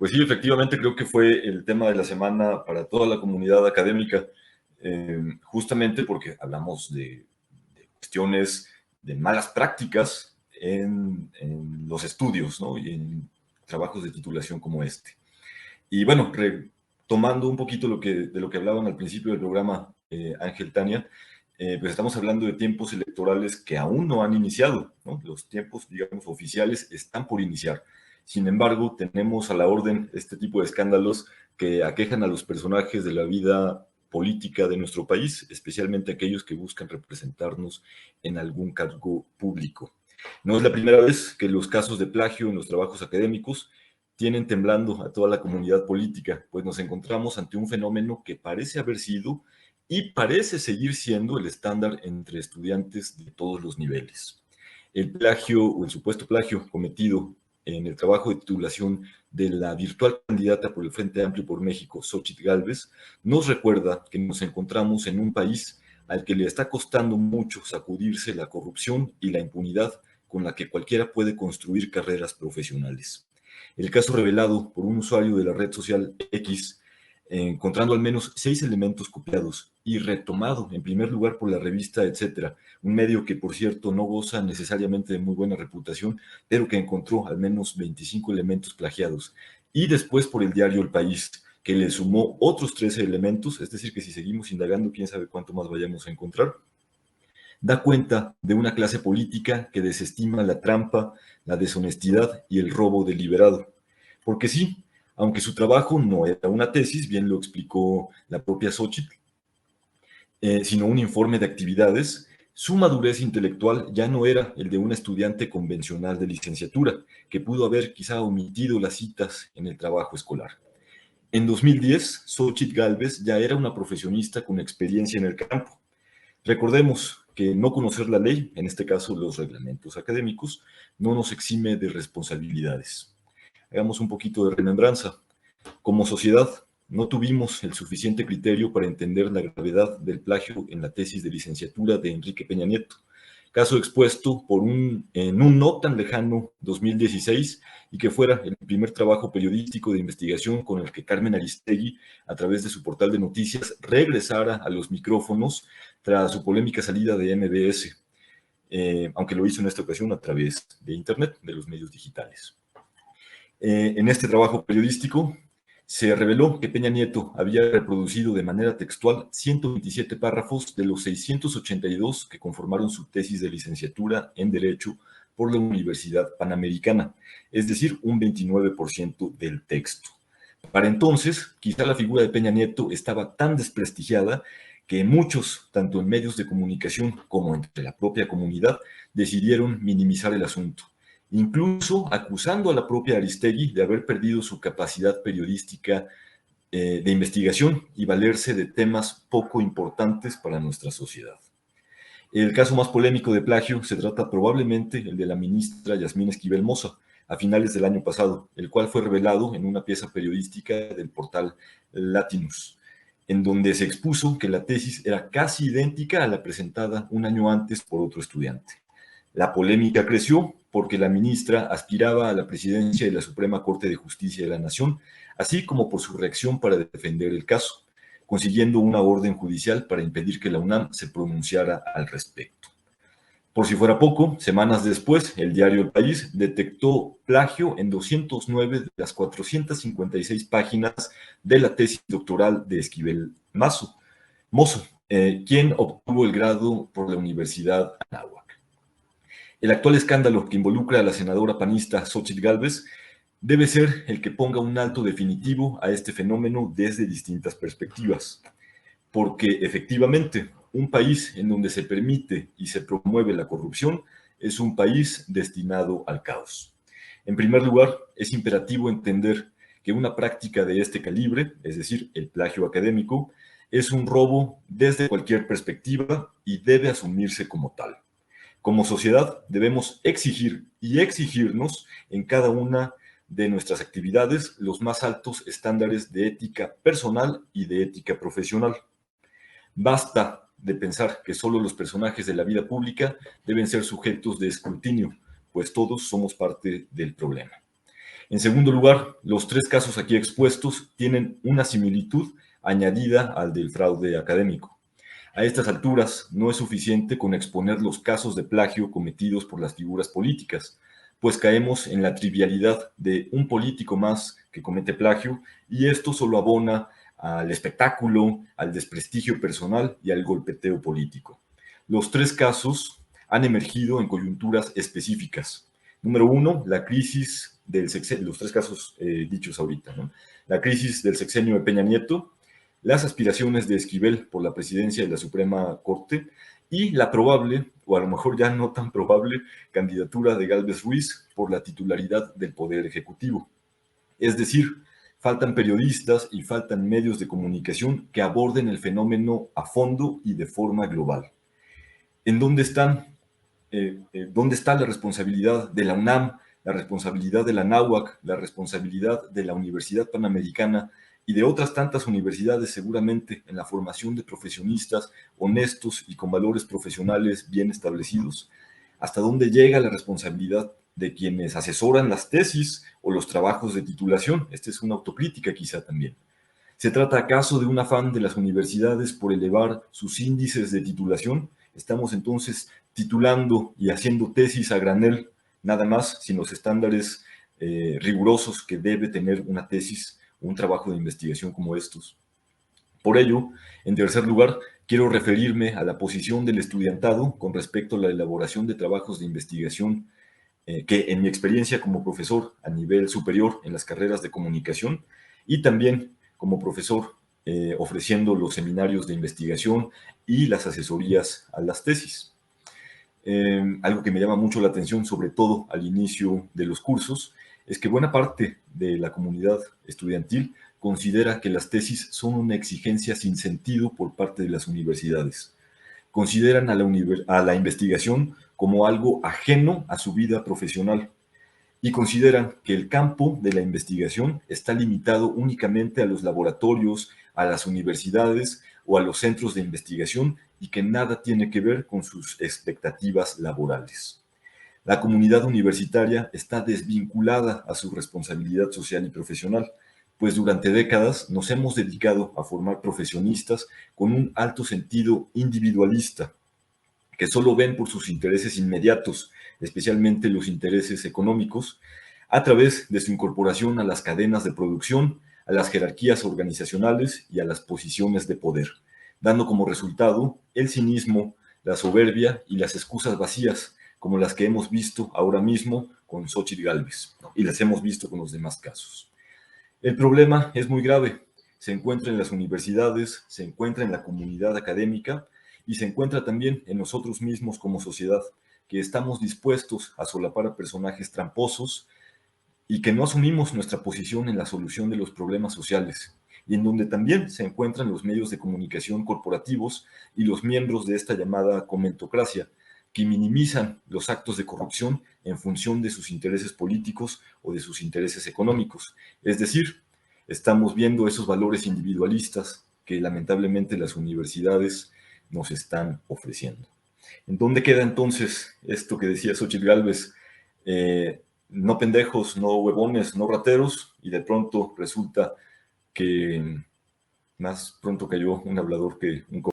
Pues sí, efectivamente creo que fue el tema de la semana para toda la comunidad académica, justamente porque hablamos de cuestiones de malas prácticas en los estudios, ¿no? Y en trabajos de titulación como este. Y bueno, retomando un poquito de lo que hablaban al principio del programa, Ángel, Tania, pues estamos hablando de tiempos electorales que aún no han iniciado, ¿no? Los tiempos, digamos, oficiales están por iniciar. Sin embargo, tenemos a la orden este tipo de escándalos que aquejan a los personajes de la vida política de nuestro país, especialmente aquellos que buscan representarnos en algún cargo público. No es la primera vez que los casos de plagio en los trabajos académicos tienen temblando a toda la comunidad política, pues nos encontramos ante un fenómeno que parece haber sido y parece seguir siendo el estándar entre estudiantes de todos los niveles. El plagio o el supuesto plagio cometido en el trabajo de titulación de la virtual candidata por el Frente Amplio por México, Xóchitl Gálvez, nos recuerda que nos encontramos en un país al que le está costando mucho sacudirse la corrupción y la impunidad con la que cualquiera puede construir carreras profesionales. El caso revelado por un usuario de la red social X, encontrando al menos 6 elementos copiados y retomado en primer lugar por la revista Etcétera, un medio que por cierto no goza necesariamente de muy buena reputación, pero que encontró al menos 25 elementos plagiados, y después por el diario El País, que le sumó otros 13 elementos, es decir, que si seguimos indagando, quién sabe cuánto más vayamos a encontrar, da cuenta de una clase política que desestima la trampa, la deshonestidad y el robo deliberado. Porque sí, aunque su trabajo no era una tesis, bien lo explicó la propia Xóchitl, sino un informe de actividades, su madurez intelectual ya no era el de un estudiante convencional de licenciatura, que pudo haber quizá omitido las citas en el trabajo escolar. En 2010, Xóchitl Gálvez ya era una profesionista con experiencia en el campo. Recordemos que no conocer la ley, en este caso los reglamentos académicos, no nos exime de responsabilidades. Hagamos un poquito de remembranza. Como sociedad, no tuvimos el suficiente criterio para entender la gravedad del plagio en la tesis de licenciatura de Enrique Peña Nieto, caso expuesto en un no tan lejano 2016 y que fuera el primer trabajo periodístico de investigación con el que Carmen Aristegui, a través de su portal de noticias, regresara a los micrófonos tras su polémica salida de MBS, aunque lo hizo en esta ocasión a través de Internet, de los medios digitales. En este trabajo periodístico se reveló que Peña Nieto había reproducido de manera textual 127 párrafos de los 682 que conformaron su tesis de licenciatura en Derecho por la Universidad Panamericana, es decir, un 29% del texto. Para entonces, quizá la figura de Peña Nieto estaba tan desprestigiada que muchos, tanto en medios de comunicación como entre la propia comunidad, decidieron minimizar el asunto, incluso acusando a la propia Aristegui de haber perdido su capacidad periodística de investigación y valerse de temas poco importantes para nuestra sociedad. El caso más polémico de plagio se trata probablemente el de la ministra Yasmín Esquivel Moza, a finales del año pasado, el cual fue revelado en una pieza periodística del portal Latinus, en donde se expuso que la tesis era casi idéntica a la presentada un año antes por otro estudiante. La polémica creció porque la ministra aspiraba a la presidencia de la Suprema Corte de Justicia de la Nación, así como por su reacción para defender el caso, consiguiendo una orden judicial para impedir que la UNAM se pronunciara al respecto. Por si fuera poco, semanas después, el diario El País detectó plagio en 209 de las 456 páginas de la tesis doctoral de Esquivel Mozo, quien obtuvo el grado por la Universidad Anáhuac. El actual escándalo que involucra a la senadora panista Xóchitl Gálvez debe ser el que ponga un alto definitivo a este fenómeno desde distintas perspectivas, porque efectivamente un país en donde se permite y se promueve la corrupción es un país destinado al caos. En primer lugar, es imperativo entender que una práctica de este calibre, es decir, el plagio académico, es un robo desde cualquier perspectiva y debe asumirse como tal. Como sociedad debemos exigir y exigirnos en cada una de nuestras actividades los más altos estándares de ética personal y de ética profesional. Basta de pensar que solo los personajes de la vida pública deben ser sujetos de escrutinio, pues todos somos parte del problema. En segundo lugar, los tres casos aquí expuestos tienen una similitud añadida al del fraude académico. A estas alturas, no es suficiente con exponer los casos de plagio cometidos por las figuras políticas, pues caemos en la trivialidad de un político más que comete plagio, y esto solo abona al espectáculo, al desprestigio personal y al golpeteo político. Los tres casos han emergido en coyunturas específicas. Número uno, la crisis del sexenio, los tres casos dichos ahorita, ¿no? La crisis del sexenio de Peña Nieto, las aspiraciones de Esquivel por la presidencia de la Suprema Corte y la probable, o a lo mejor ya no tan probable, candidatura de Gálvez Ruiz por la titularidad del Poder Ejecutivo. Es decir, faltan periodistas y faltan medios de comunicación que aborden el fenómeno a fondo y de forma global. ¿En dónde están? ¿Dónde está la responsabilidad de la UNAM, la responsabilidad de la NAHUAC, la responsabilidad de la Universidad Panamericana y de otras tantas universidades seguramente en la formación de profesionistas honestos y con valores profesionales bien establecidos? ¿Hasta dónde llega la responsabilidad de quienes asesoran las tesis o los trabajos de titulación? Esta es una autocrítica quizá también. ¿Se trata acaso de un afán de las universidades por elevar sus índices de titulación? Estamos entonces titulando y haciendo tesis a granel, nada más, sin los estándares rigurosos que debe tener una tesis o un trabajo de investigación como estos. Por ello, en tercer lugar, quiero referirme a la posición del estudiantado con respecto a la elaboración de trabajos de investigación que en mi experiencia como profesor a nivel superior en las carreras de comunicación y también como profesor ofreciendo los seminarios de investigación y las asesorías a las tesis. Algo que me llama mucho la atención, sobre todo al inicio de los cursos, es que buena parte de la comunidad estudiantil considera que las tesis son una exigencia sin sentido por parte de las universidades. Consideran a la investigación como algo ajeno a su vida profesional y consideran que el campo de la investigación está limitado únicamente a los laboratorios, a las universidades o a los centros de investigación y que nada tiene que ver con sus expectativas laborales. La comunidad universitaria está desvinculada a su responsabilidad social y profesional, pues durante décadas nos hemos dedicado a formar profesionistas con un alto sentido individualista, que solo ven por sus intereses inmediatos, especialmente los intereses económicos, a través de su incorporación a las cadenas de producción, a las jerarquías organizacionales y a las posiciones de poder, dando como resultado el cinismo, la soberbia y las excusas vacías, como las que hemos visto ahora mismo con Xóchitl Gálvez, ¿no? Y las hemos visto con los demás casos. El problema es muy grave. Se encuentra en las universidades, se encuentra en la comunidad académica y se encuentra también en nosotros mismos como sociedad, que estamos dispuestos a solapar a personajes tramposos y que no asumimos nuestra posición en la solución de los problemas sociales, y en donde también se encuentran los medios de comunicación corporativos y los miembros de esta llamada comentocracia, que minimizan los actos de corrupción en función de sus intereses políticos o de sus intereses económicos. Es decir, estamos viendo esos valores individualistas que lamentablemente las universidades nos están ofreciendo. ¿En dónde queda entonces esto que decía Xóchitl Gálvez? No pendejos, no huevones, no rateros, y de pronto resulta que más pronto cayó un hablador que un